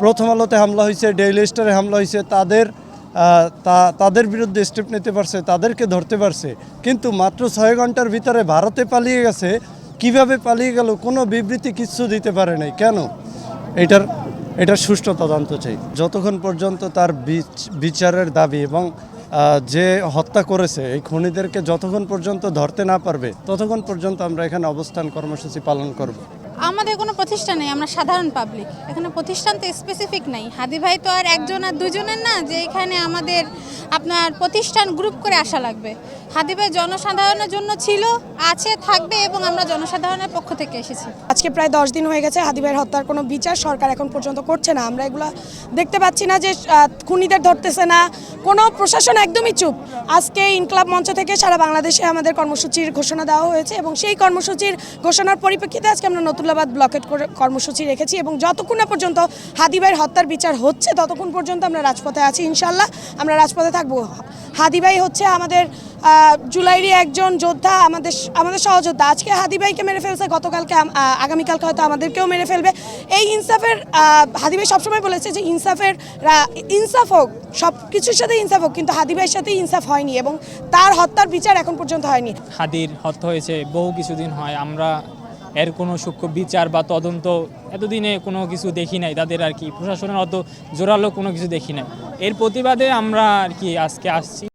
প্রথম আলোতে হামলা হয়েছে, ডেইলি স্টারে হামলা হয়েছে, তাদের বিরুদ্ধে স্টেপ নিতে পারছে, তাদেরকে ধরতে পারছে। কিন্তু মাত্র 6 ঘন্টার ভিতরে ভারতে পালিয়ে গেছে। কিভাবে পালিয়ে গেল কোনো বিবৃতি কিচ্ছু দিতে পারে নাই। কেন? এটার সুষ্ঠু তদন্ত চাই। যতক্ষণ পর্যন্ত তার বিচারের দাবি এবং যে হত্যা করেছে এই খুনিদেরকে যতক্ষণ পর্যন্ত ধরতে না পারবে ততক্ষণ পর্যন্ত আমরা এখানে অবস্থান কর্মসূচি পালন করব। আমাদের কোনো প্রতিষ্ঠান নেই, আমরা সাধারণ পাবলিক। এখানে প্রতিষ্ঠান তো স্পেসিফিক নাই। হাদি ভাই তো আর একজন আর দুজনের না যে এখানে আমাদের আপনার প্রতিষ্ঠান গ্রুপ করে আসা লাগবে। হাদি ভাই জনসাধারণের জন্য ছিল, আছে, থাকবে এবং আমরা জনসাধারণের পক্ষ থেকে এসেছি। আজকে প্রায় 10 দিন হয়ে গেছে হাদি ভাইয়ের হত্যার কোনো বিচার সরকার এখন পর্যন্ত করছে না। আমরা এগুলো দেখতে পাচ্ছি না যে খুনিদের ধরতেছে না, কোনো প্রশাসন একদমই চুপ। আজকে ইনকলাব মঞ্চ থেকে সারা বাংলাদেশে আমাদের কর্মসূচির ঘোষণা দেওয়া হয়েছে এবং সেই কর্মসূচির ঘোষণার পরিপ্রেক্ষিতে আজকে আমরা নতুল্লাবাদ ব্লকেট কর্মসূচি রেখেছি এবং যতক্ষণ না পর্যন্ত হাদি ভাইয়ের হত্যার বিচার হচ্ছে ততক্ষণ পর্যন্ত আমরা রাজপথে আছি। ইনশাল্লাহ আমরা রাজপথে থাকবো। হাদি ভাই হচ্ছে আমাদের জুলাইয়েরই একজন যোদ্ধা, আমাদের সহযোদ্ধা। আজকে হাদি ভাইকে মেরে ফেলছে, গতকালকে আগামীকালকে হয়তো আমাদেরকেও মেরে ফেলবে। এই ইনসাফের হাদি ভাই সবসময় বলেছে যে ইনসাফ হোক, সব কিছুর সাথে ইনসাফ হোক, কিন্তু হাদি ভাইয়ের সাথে ইনসাফ হয়নি এবং তার হত্যার বিচার এখন পর্যন্ত হয়নি। হাদির হত্যা হয়েছে বহু কিছুদিন হয়, আমরা এর কোনো সূক্ষ্ম বিচার বা তদন্ত এতদিনে কোনো কিছু দেখি নাই। তাদের আর কি প্রশাসনের অত জোরালো কোনো কিছু দেখি নাই। এর প্রতিবাদে আমরা আর কি আজকে আসছি।